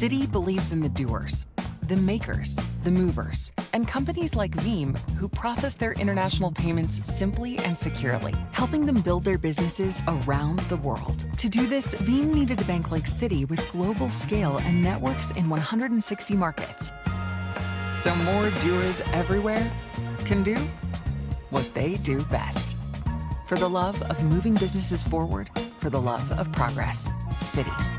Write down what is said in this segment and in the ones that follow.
Citi believes in the doers, the makers, the movers, and companies like Veeam who process their international payments simply and securely, helping them build their businesses around the world. To do this, Veeam needed a bank like Citi with global scale and networks in 160 markets. So more doers everywhere can do what they do best. For the love of moving businesses forward, for the love of progress, Citi.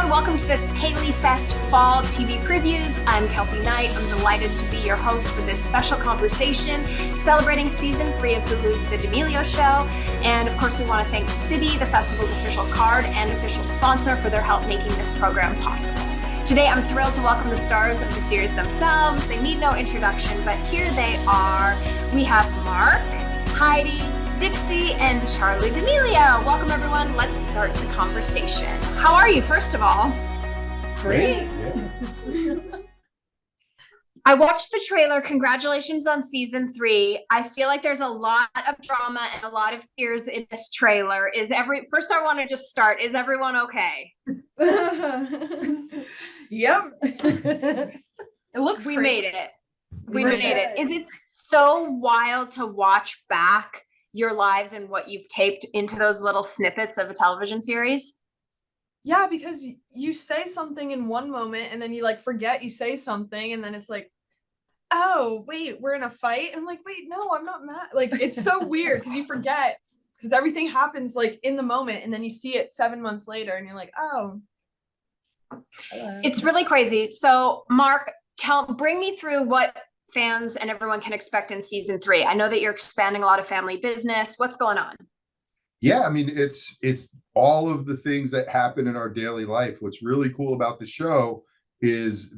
Welcome to the PaleyFest Fall TV Previews. I'm Kelty Knight. I'm delighted to be your host for this special conversation celebrating Season 3 of Hulu's The D'Amelio Show. And of course, we want to thank Citi, the festival's official card and official sponsor, for their help making this program possible. Today, I'm thrilled to welcome the stars of the series themselves. They need no introduction, but here they are. We have Mark, Heidi, Dixie, and Charlie D'Amelio. Welcome, everyone. Let's start the conversation. How are you, first of all? Great. Yeah. I watched the trailer. Congratulations on Season 3. I feel like there's a lot of drama and a lot of tears in this trailer. First, I want to just start. Is everyone okay? Yep. It looks We great. made it. We made it. Is it so wild to watch back your lives and what you've taped into those little snippets of a television series? Yeah, because you say something in one moment and then you like forget you say something and then it's like, oh, wait, we're in a fight. And I'm like, wait, no, I'm not mad. Like, it's so weird because you forget because everything happens like in the moment and then you see it 7 months later and you're like, oh. It's really crazy. So Mark, bring me through what fans and everyone can expect in Season 3. I know that you're expanding a lot of family business. What's going on? Yeah, I mean, it's all of the things that happen in our daily life. What's really cool about the show is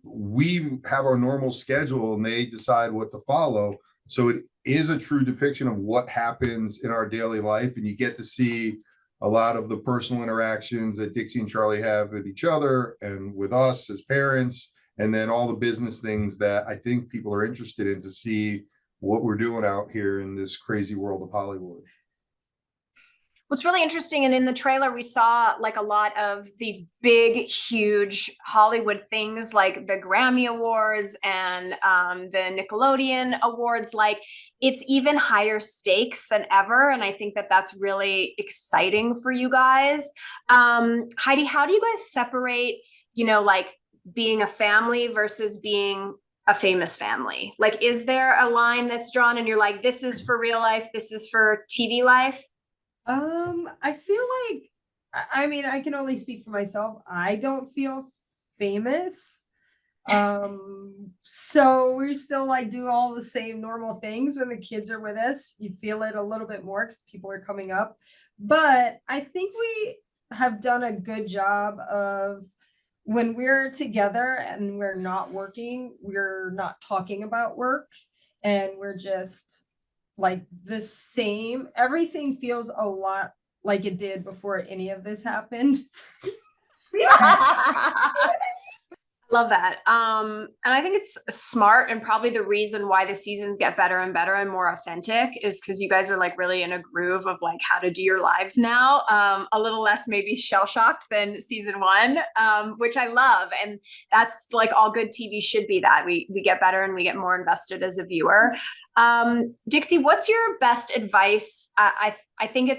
we have our normal schedule and they decide what to follow. So it is a true depiction of what happens in our daily life. And you get to see a lot of the personal interactions that Dixie and Charlie have with each other and with us as parents. And then all the business things that I think people are interested in to see what we're doing out here in this crazy world of Hollywood. What's really interesting, and in the trailer, we saw like a lot of these big, huge Hollywood things like the Grammy Awards and the Nickelodeon Awards. Like, it's even higher stakes than ever. And I think that that's really exciting for you guys. Heidi, how do you guys separate, like being a family versus being a famous family? Like, is there a line that's drawn and you're like, this is for real life, this is for TV life? I feel like, I mean, I can only speak for myself. I don't feel famous. So we're still like do all the same normal things when the kids are with us. You feel it a little bit more because people are coming up. But I think we have done a good job of when we're together and we're not working, we're not talking about work and we're just like the same. Everything feels a lot like it did before any of this happened. Love that. And I think it's smart, and probably the reason why the seasons get better and better and more authentic is because you guys are like really in a groove of like how to do your lives now. A little less maybe shell-shocked than Season 1, which I love. And that's like all good TV should be, that we get better and we get more invested as a viewer. Dixie, what's your best advice? I think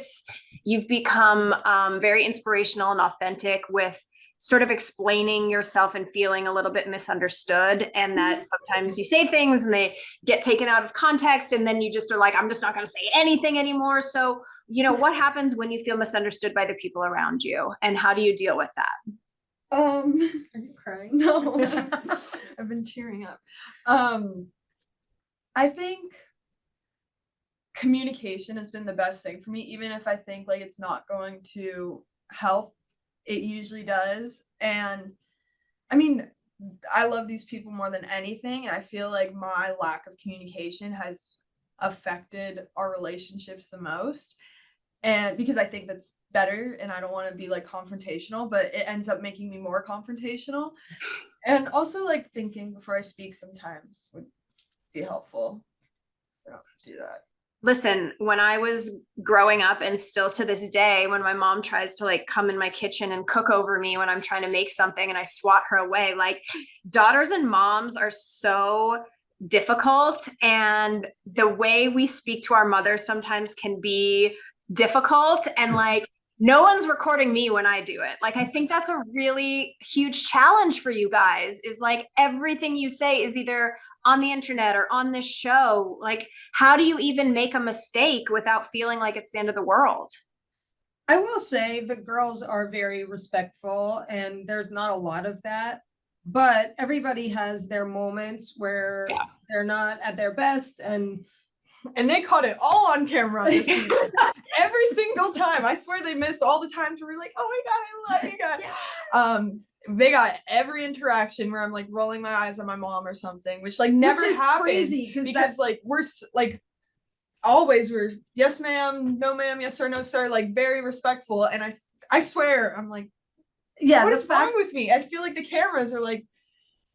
you've become very inspirational and authentic with sort of explaining yourself and feeling a little bit misunderstood, and that sometimes you say things and they get taken out of context and then you just are like, I'm just not going to say anything anymore. So, what happens when you feel misunderstood by the people around you, and how do you deal with that? Are you crying? No. I've been tearing up. I think communication has been the best thing for me, even if I think like it's not going to help. It usually does. And I mean, I love these people more than anything. And I feel like my lack of communication has affected our relationships the most. And because I think that's better and I don't want to be like confrontational, but it ends up making me more confrontational. And also like thinking before I speak sometimes would be helpful. So I don't do that. Listen, when I was growing up and still to this day, when my mom tries to like come in my kitchen and cook over me when I'm trying to make something and I swat her away, like daughters and moms are so difficult. And the way we speak to our mothers sometimes can be difficult. And like, no one's recording me when I do it. Like, I think that's a really huge challenge for you guys is like everything you say is either on the internet or on this show. Like, how do you even make a mistake without feeling like it's the end of the world? I will say the girls are very respectful and there's not a lot of that, but everybody has their moments where they're not at their best and they caught it all on camera this season. Every single time. I swear they missed all the times where we're like, oh my God, I love you guys. They got every interaction where I'm like rolling my eyes at my mom or something, which like never happens because like we're like always we're yes ma'am, no ma'am, yes sir, no sir, like very respectful. And I swear I'm like, what is wrong with me? I feel like the cameras are like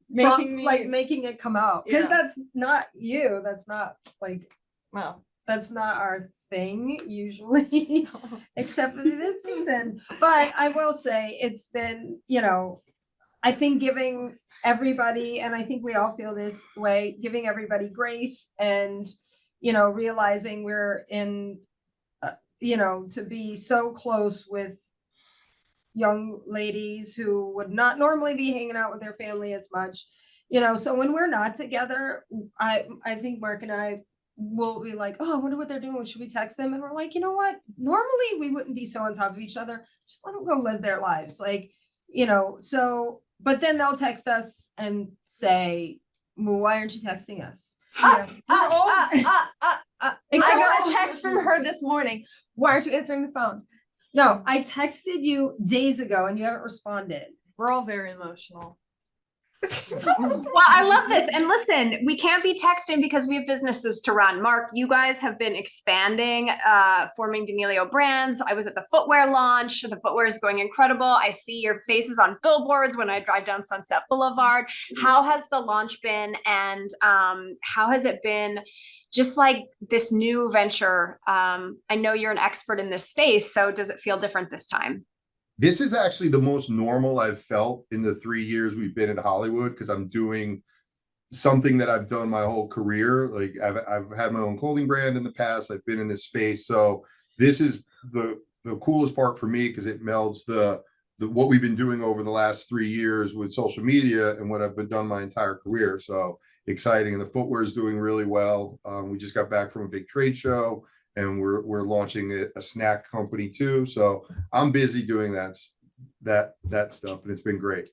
making it come out because that's not you. That's not like, well, that's not our thing usually, except for this season. But I will say it's been, I think giving everybody, and I think we all feel this way, giving everybody grace and, realizing we're in, to be so close with young ladies who would not normally be hanging out with their family as much, so when we're not together, I think Mark and I will be like, oh, I wonder what they're doing. Should we text them? And we're like, you know what? Normally we wouldn't be so on top of each other. Just let them go live their lives. Like, so, but then they'll text us and say, well, why aren't you texting us? I got a text from her this morning. Why aren't you answering the phone? No, I texted you days ago and you haven't responded. We're all very emotional. Well, I love this. And listen, we can't be texting because we have businesses to run. Mark, you guys have been expanding, forming D'Amelio brands. I was at the footwear launch. The footwear is going incredible. I see your faces on billboards when I drive down Sunset Boulevard. How has the launch been? And how has it been just like this new venture? I know you're an expert in this space. So does it feel different this time? This is actually the most normal I've felt in the 3 years we've been in Hollywood because I'm doing something that I've done my whole career. Like I've had my own clothing brand in the past. I've been in this space. So this is the coolest part for me because it melds the what we've been doing over the last 3 years with social media and what I've been done my entire career. So exciting. And the footwear is doing really well. We just got back from a big trade show. And we're launching a snack company too. So I'm busy doing that stuff, and it's been great.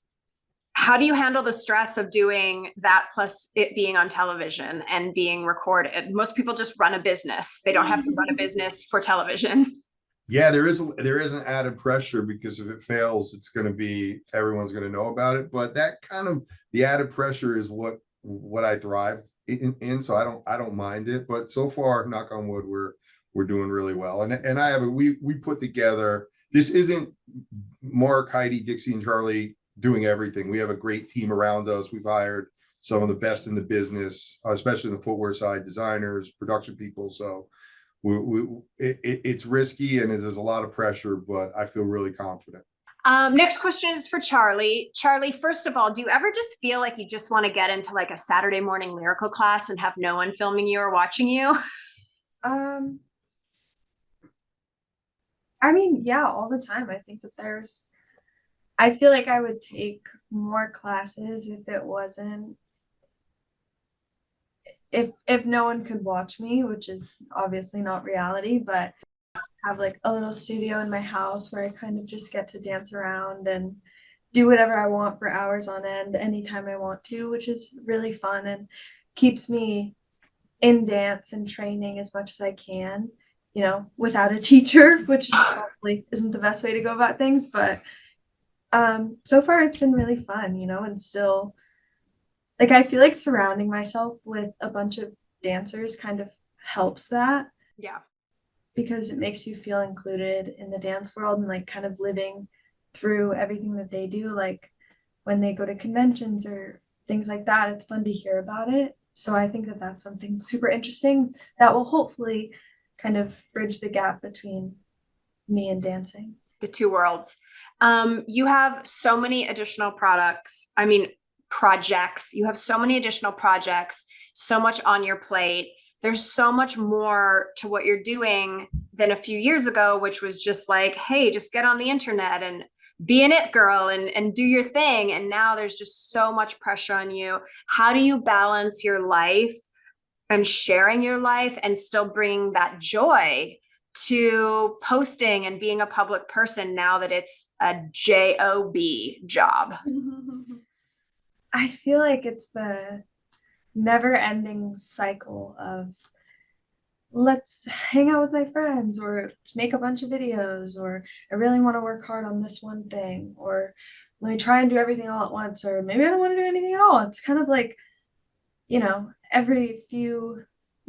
How do you handle the stress of doing that plus it being on television and being recorded? Most people just run a business. They don't have to run a business for television. Yeah, there is an added pressure because if it fails, it's going to be everyone's going to know about it. But that kind of the added pressure is what I thrive in. So I don't mind it. But so far, knock on wood, we're doing really well. And I have we put together, this isn't Mark, Heidi, Dixie, and Charlie doing everything. We have a great team around us. We've hired some of the best in the business, especially in the footwear side, designers, production people. So it's risky and there's a lot of pressure, but I feel really confident. Next question is for Charlie. Charlie, first of all, do you ever just feel like you just want to get into like a Saturday morning lyrical class and have no one filming you or watching you? I mean, yeah, all the time. I think that I feel like I would take more classes if it wasn't, if no one could watch me, which is obviously not reality, but have like a little studio in my house where I kind of just get to dance around and do whatever I want for hours on end anytime I want to, which is really fun and keeps me in dance and training as much as I can, without a teacher, which probably isn't the best way to go about things, but so far it's been really fun, and still like I feel like surrounding myself with a bunch of dancers kind of helps that. Yeah. Because it makes you feel included in the dance world and like kind of living through everything that they do. Like when they go to conventions or things like that, it's fun to hear about it. So I think that that's something super interesting that will hopefully kind of bridge the gap between me and dancing. The two worlds. You have so many additional projects. You have so many additional projects, so much on your plate. There's so much more to what you're doing than a few years ago, which was just like, hey, just get on the internet and be an it girl and do your thing. And now there's just so much pressure on you. How do you balance your life and sharing your life and still bring that joy to posting and being a public person now that it's a job job? I feel like it's the never-ending cycle of let's hang out with my friends, or let's make a bunch of videos, or I really want to work hard on this one thing, or let me try and do everything all at once, or maybe I don't want to do anything at all. It's kind of like, you know, every few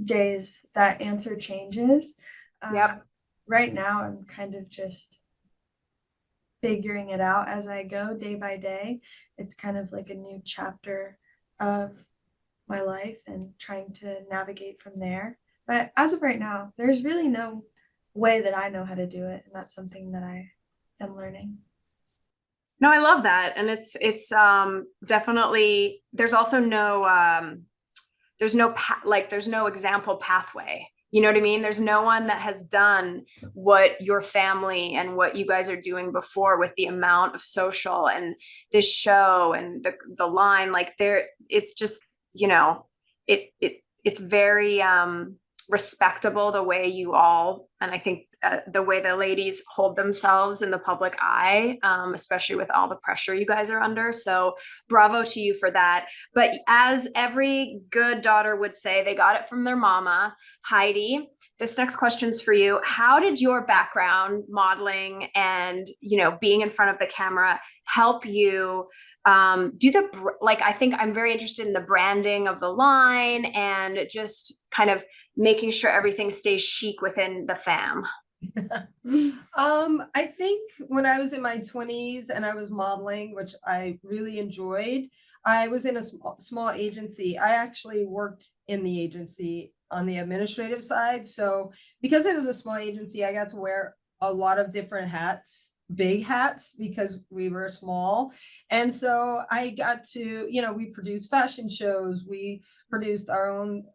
days that answer changes. Yep. Right now I'm kind of just figuring it out as I go day by day. It's kind of like a new chapter of my life and trying to navigate from there. But as of right now, there's really no way that I know how to do it. And that's something that I am learning. No, I love that. And it's definitely, there's also there's no example pathway. You know what I mean? There's no one that has done what your family and what you guys are doing before, with the amount of social and this show and the line, like it's just, you know, it's very respectable the way you all, and I think the way the ladies hold themselves in the public eye, especially with all the pressure you guys are under. So bravo to you for that. But as every good daughter would say, they got it from their mama. Heidi, this next question's for you. How did your background modeling and, you know, being in front of the camera help you I think I'm very interested in the branding of the line and just kind of making sure everything stays chic within the fam? I think when I was in my 20s and I was modeling, which I really enjoyed, I was in a small agency. I actually worked in the agency on the administrative side. So because it was a small agency, I got to wear a lot of different hats, big hats, because we were small. And so I got to, you know, we produced fashion shows, we produced our own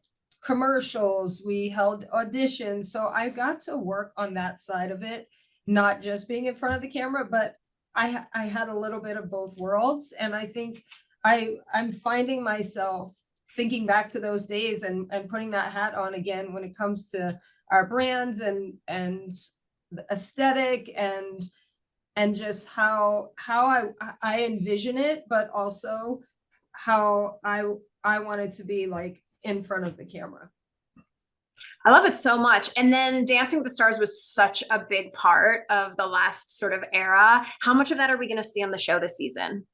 commercials, we held auditions. So I got to work on that side of it, not just being in front of the camera, but I had a little bit of both worlds. And I think I'm finding myself thinking back to those days and putting that hat on again when it comes to our brands and the aesthetic and just how I envision it, but also how I want it to be like in front of the camera. I love it so much. And then Dancing with the Stars was such a big part of the last sort of era. How much of that are we going to see on the show this season?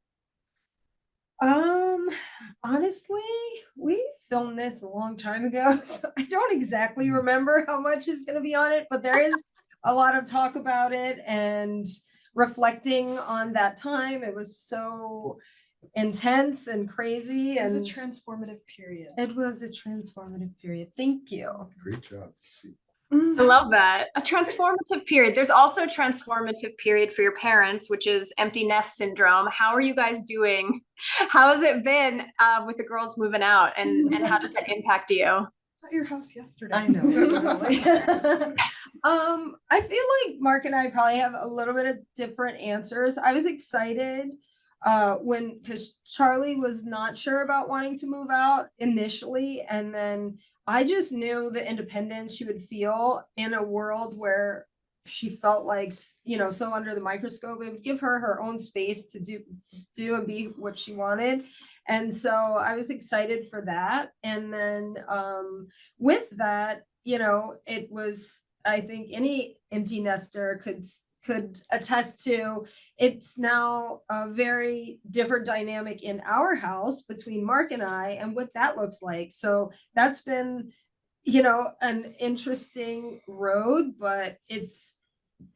Honestly, we filmed this a long time ago, so I don't exactly remember how much is going to be on it, but there is a lot of talk about it and reflecting on that time. It was so intense and crazy. It was a and transformative period. It was a transformative period. Thank you. Great job. I love that. A transformative period. There's also a transformative period for your parents, which is empty nest syndrome. How are you guys doing? How has it been with the girls moving out, and how does that impact you? I was at your house yesterday. I know. I feel like Mark and I probably have a little bit of different answers. I was excited because Charlie was not sure about wanting to move out initially, and then I just knew the independence she would feel in a world where she felt like, you know, so under the microscope. It would give her her own space to do and be what she wanted. And so I was excited for that. And then with that, you know, it was, I think any empty nester could attest to, it's now a very different dynamic in our house between Mark and I, and what that looks like. So that's been, you know, an interesting road, but it's,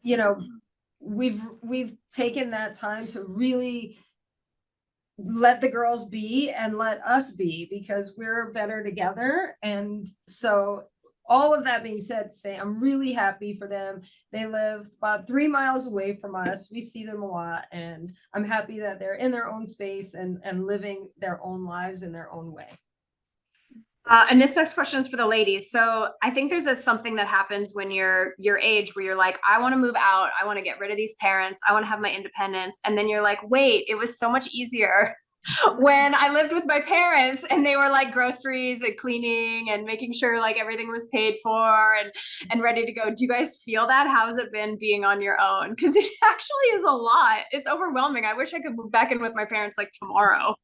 you know, we've taken that time to really let the girls be and let us be, because we're better together. And so all of that being said, say I'm really happy for them. They live about 3 miles away from us. We see them a lot, and I'm happy that they're in their own space and living their own lives in their own way. And this next question is for the ladies. So I think there's something that happens when you're your age where you're like, I want to move out. I want to get rid of these parents. I want to have my independence. And then you're like, wait, it was so much easier when I lived with my parents and they were like groceries and cleaning and making sure like everything was paid for and ready to go. Do you guys feel that? How has it been being on your own? Because it actually is a lot. It's overwhelming. I wish I could move back in with my parents like tomorrow.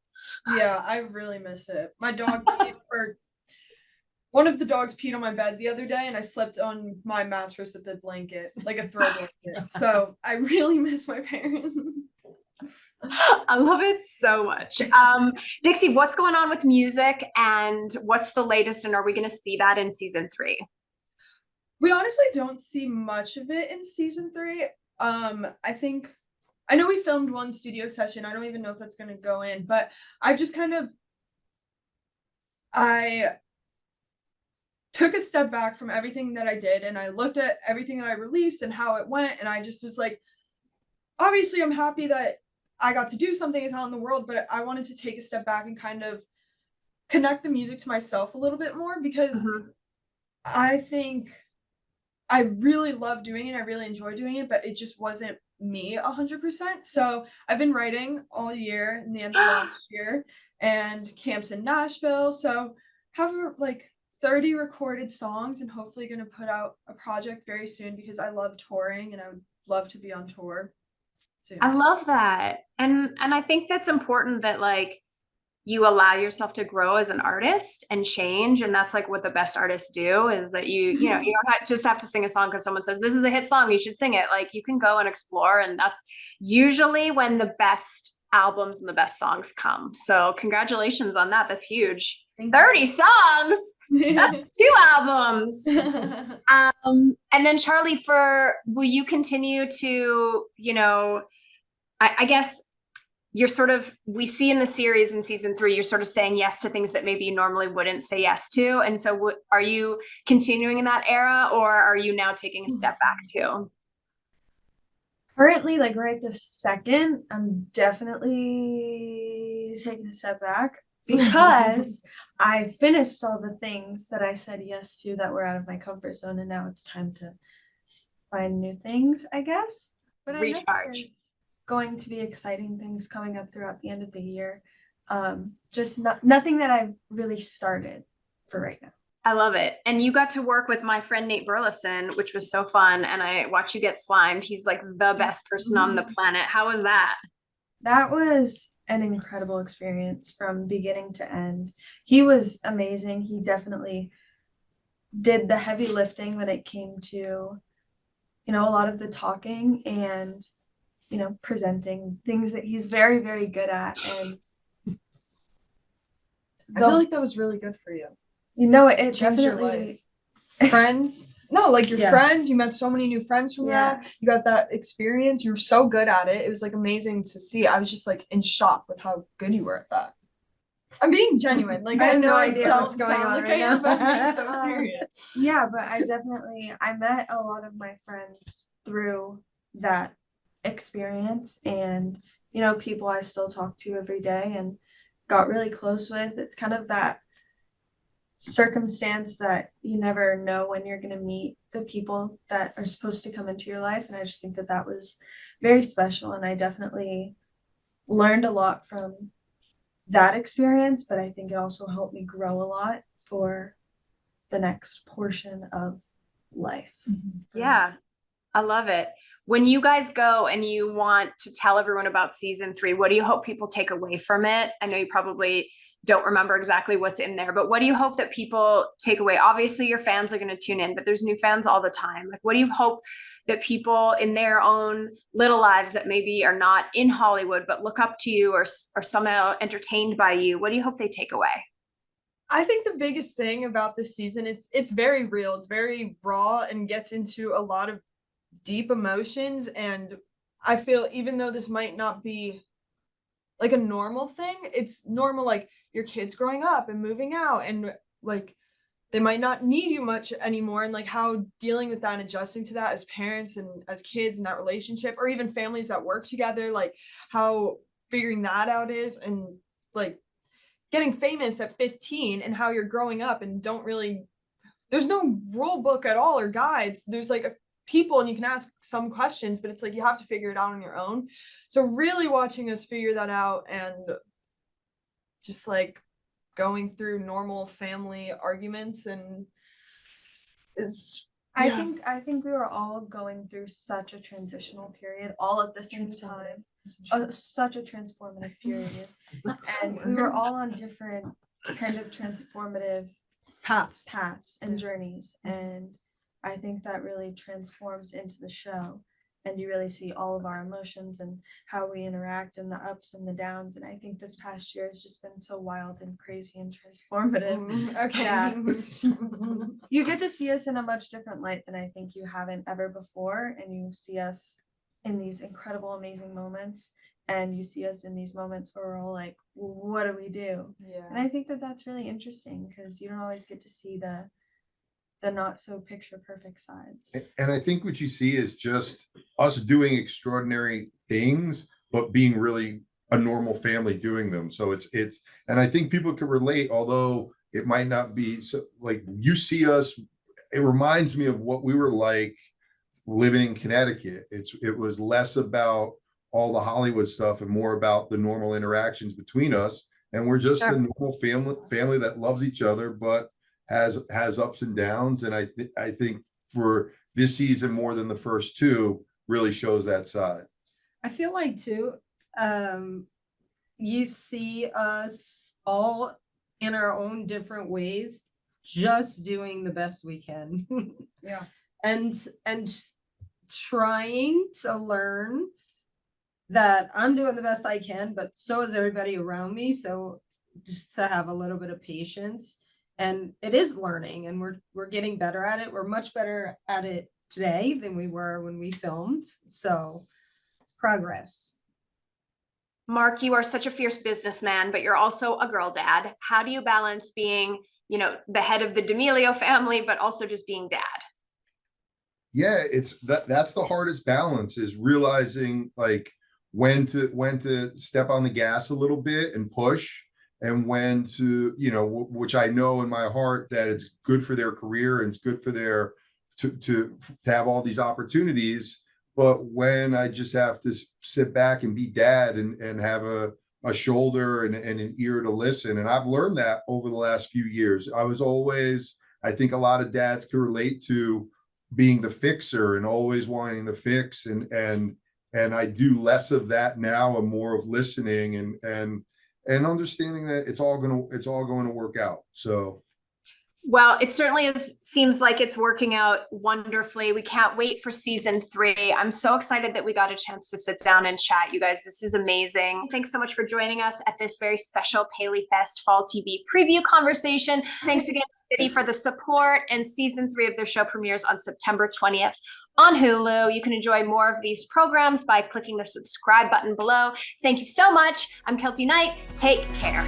Yeah, I really miss it. My dog or one of the dogs peed on my bed the other day, and I slept on my mattress with a blanket, like a throw blanket. So I really miss my parents. I love it so much. Dixie, what's going on with music and what's the latest? And are we going to see that in season 3? We honestly don't see much of it in season 3. I know we filmed one studio session. I don't even know if that's going to go in, but I took a step back from everything that I did, and I looked at everything that I released and how it went, and I just was like, obviously I'm happy that I got to do something out in the world, but I wanted to take a step back and kind of connect the music to myself a little bit more, because I think I really love doing it. I really enjoy doing it, but it just wasn't me 100%. So I've been writing all year in the end of last year, and camps in Nashville. So have like 30 recorded songs, and hopefully going to put out a project very soon, because I love touring and I would love to be on tour soon. I love that. And I think that's important that like you allow yourself to grow as an artist and change. And that's like what the best artists do, is that you don't just have to sing a song because someone says, this is a hit song, you should sing it. Like you can go and explore. And that's usually when the best albums and the best songs come. So congratulations on that. That's huge. 30 songs. That's 2 albums. And then Charlie, will you continue to, I guess you're sort of, we see in the series in season 3, you're sort of saying yes to things that maybe you normally wouldn't say yes to. And so are you continuing in that era, or are you now taking a step back too? Currently, like right this second, I'm definitely taking a step back, because I finished all the things that I said yes to that were out of my comfort zone, and now it's time to find new things, I guess. But I know there's going to be exciting things coming up throughout the end of the year. Just nothing that I've really started for right now. I love it. And you got to work with my friend Nate Burleson, which was so fun. And I watched you get slimed. He's like the best person on the planet. How was that? That was an incredible experience from beginning to end. He was amazing. He definitely did the heavy lifting when it came to, a lot of the talking and, presenting things that he's very, very good at. And I feel like that was really good for you. It Changed your definitely friends. No, like your friends, you met so many new friends from that. You got that experience. You were so good at it. It was like amazing to see. I was just like in shock with how good you were at that. I'm being genuine. Like I have no idea what's going on right now. But I'm being so serious. Yeah, but I met a lot of my friends through that experience, and people I still talk to every day and got really close with. It's kind of that circumstance that you never know when you're going to meet the people that are supposed to come into your life, and I just think that was very special, and I definitely learned a lot from that experience, but I think it also helped me grow a lot for the next portion of life. Yeah, I love it. When you guys go and you want to tell everyone about season 3, what do you hope people take away from it? I know you probably don't remember exactly what's in there, but what do you hope that people take away? Obviously, your fans are going to tune in, but there's new fans all the time. Like, what do you hope that people in their own little lives that maybe are not in Hollywood, but look up to you or somehow entertained by you, what do you hope they take away? I think the biggest thing about this season, it's very real. It's very raw and gets into a lot of deep emotions. And I feel even though this might not be like a normal thing, it's normal, like your kids growing up and moving out and like they might not need you much anymore, and like how dealing with that and adjusting to that as parents and as kids in that relationship, or even families that work together, like how figuring that out is, and like getting famous at 15 and how you're growing up and there's no rule book at all or guides. There's like people and you can ask some questions, but it's like you have to figure it out on your own. So really watching us figure that out and just like going through normal family arguments and is I think we were all going through such a transitional period all at the same time. Such a transformative period. And we were all on different kind of transformative paths and journeys. And I think that really transforms into the show. And you really see all of our emotions and how we interact and the ups and the downs. And I think this past year has just been so wild and crazy and transformative. okay. Yeah. You get to see us in a much different light than I think you haven't ever before. And you see us in these incredible, amazing moments. And you see us in these moments where we're all like, what do we do? Yeah. And I think that that's really interesting because you don't always get to see the not so picture perfect sides. And I think what you see is just us doing extraordinary things, but being really a normal family doing them. So it's, and I think people can relate, although it might not be so, like you see us, it reminds me of what we were like living in Connecticut. It was less about all the Hollywood stuff and more about the normal interactions between us. And we're just a normal family that loves each other, but has ups and downs. And I think for this season, more than the first two, really shows that side. I feel like too, you see us all in our own different ways, just doing the best we can. Yeah. And trying to learn that I'm doing the best I can, but so is everybody around me. So just to have a little bit of patience. And it is learning, and we're getting better at it. We're much better at it today than we were when we filmed. So progress. Mark, you are such a fierce businessman, but you're also a girl dad. How do you balance being, the head of the D'Amelio family, but also just being dad? Yeah, that's the hardest balance, is realizing like when to step on the gas a little bit and push, and when to, which I know in my heart that it's good for their career and it's good for their to have all these opportunities. But when I just have to sit back and be dad and have a shoulder and an ear to listen. And I've learned that over the last few years. I was always, I think a lot of dads can relate to being the fixer and always wanting to fix. And I do less of that now and more of listening and understanding that it's all going to work out. So. Well, it certainly seems like it's working out wonderfully. We can't wait for season 3. I'm so excited that we got a chance to sit down and chat, you guys. This is amazing. Thanks so much for joining us at this very special PaleyFest Fall TV preview conversation. Thanks again to City for the support, and season 3 of their show premieres on September 20th on Hulu. You can enjoy more of these programs by clicking the subscribe button below. Thank you so much. I'm Kelty Knight. Take care.